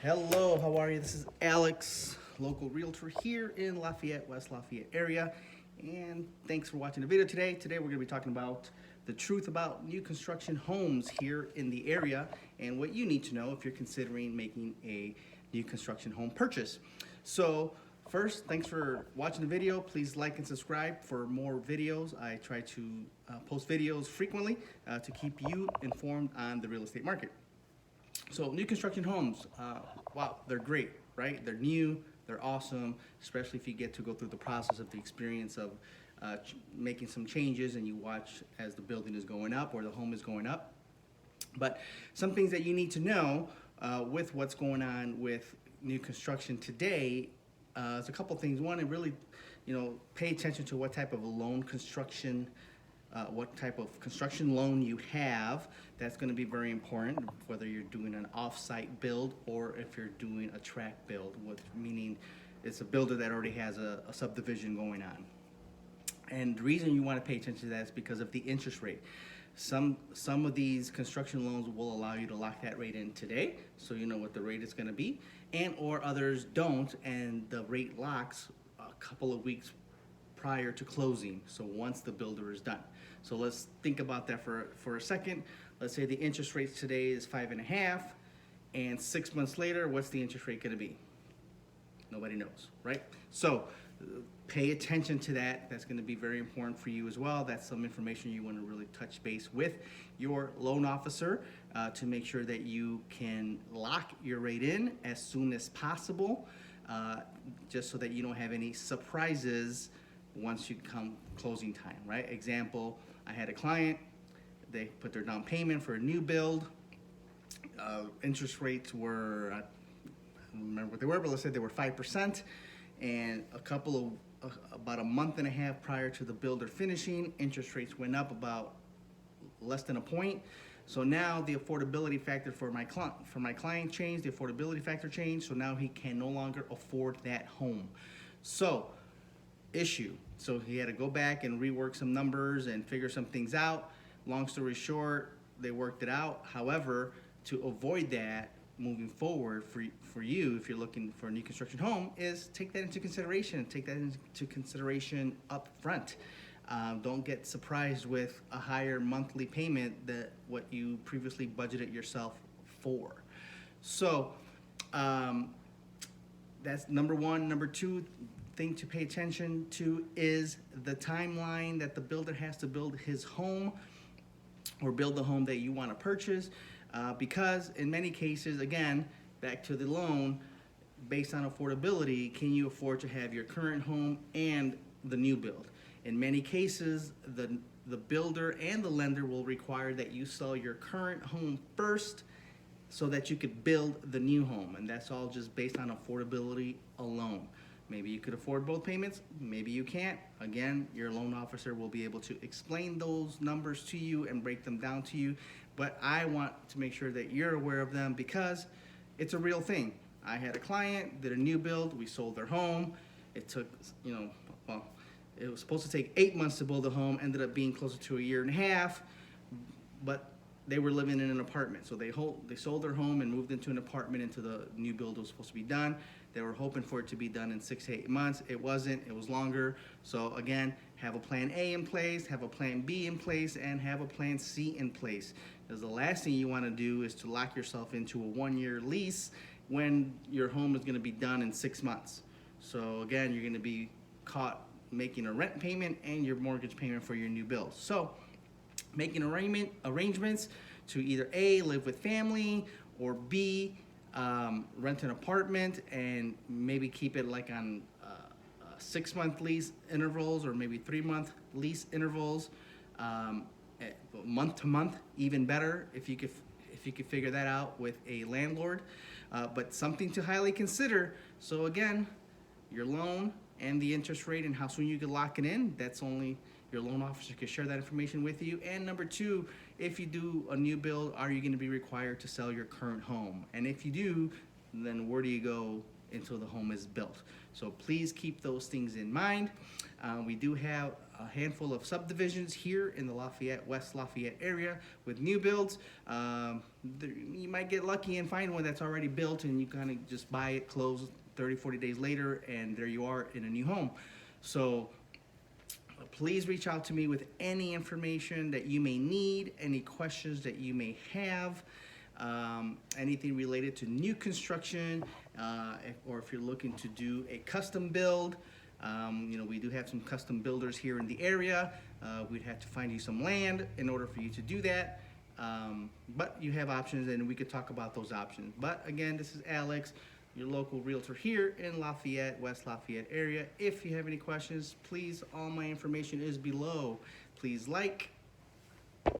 Hello, how are you? This is Alex, local realtor here in Lafayette, West Lafayette area. And thanks for watching the video today. Today we're going to be talking about the truth about new construction homes here in the area and what you need to know if you're considering making a new construction home purchase. So first, thanks for watching the video. Please like and subscribe for more videos. I try to post videos frequently to keep you informed on the real estate market. So new construction homes, wow, they're great, right? They're new, they're awesome, especially if you get to go through the process of the experience of making some changes and you watch as the building is going up or the home is going up. But some things that you need to know with what's going on with new construction today is a couple things. One, and really, pay attention to what type of loan construction what type of construction loan you have. That's going to be very important, whether you're doing an off-site build or if you're doing a track build, meaning it's a builder that already has a subdivision going on. And the reason you want to pay attention to that is because of the interest rate. Some of these construction loans will allow you to lock that rate in today, so you know what the rate is going to be, and or others don't, and the rate locks a couple of weeks prior to closing, so once the builder is done. So let's think about that for a second. Let's say the interest rate today is 5.5, and 6 months later, what's the interest rate going to be? Nobody knows, right? So pay attention to that. That's going to be very important for you as well. That's some information you want to really touch base with your loan officer to make sure that you can lock your rate in as soon as possible, just so that you don't have any surprises once you come closing time, right? Example, I had a client, they put their down payment for a new build. Interest rates were, I don't remember what they were, but let's say they were 5%. And about a month and a half prior to the builder finishing, interest rates went up about less than a point. So now the affordability factor for my client changed, the affordability factor changed, so now he can no longer afford that home. So he had to go back and rework some numbers and figure some things out. Long story short, they worked it out. However, to avoid that moving forward for you, if you're looking for a new construction home, is take that into consideration. Take that into consideration up front. Don't get surprised with a higher monthly payment than what you previously budgeted yourself for. So that's number one. Number two thing to pay attention to is the timeline that the builder has to build his home or build the home that you want to purchase, because in many cases, again, back to the loan, based on affordability, can you afford to have your current home and the new build? In many cases, the builder and the lender will require that you sell your current home first so that you could build the new home, and that's all just based on affordability alone. Maybe you could afford both payments, maybe you can't. Again, your loan officer will be able to explain those numbers to you and break them down to you, but I want to make sure that you're aware of them because it's a real thing. I had a client, did a new build, we sold their home. It took, it was supposed to take 8 months to build a home, ended up being closer to 1.5 years, but they were living in an apartment. So they sold their home and moved into an apartment until the new build was supposed to be done. They were hoping for it to be done in 6 to 8 months. It wasn't, it was longer. So again, have a plan A in place, have a plan B in place, and have a plan C in place. Because the last thing you want to do is to lock yourself into a 1-year lease when your home is going to be done in 6 months. So again, you're going to be caught making a rent payment and your mortgage payment for your new build. So making arrangements to either A, live with family, or B, rent an apartment and maybe keep it like on 6-month lease intervals or maybe 3-month lease intervals, month to month, even better if you could figure that out with a landlord, but something to highly consider. So again, your loan and the interest rate and how soon you can lock it in, that's only your loan officer can share that information with you. And number two, if you do a new build, are you going to be required to sell your current home? And if you do, then where do you go until the home is built? So please keep those things in mind. We do have a handful of subdivisions here in the Lafayette, West Lafayette area with new builds. You might get lucky and find one that's already built, and you kind of just buy it, close 30, 40 days later, and there you are in a new home. So please reach out to me with any information that you may need, any questions that you may have, anything related to new construction, or if you're looking to do a custom build. We do have some custom builders here in the area. We'd have to find you some land in order for you to do that. But you have options, and we could talk about those options. But again, this is Alex, your local realtor here in Lafayette, West Lafayette area. If you have any questions, please, all my information is below. Please like,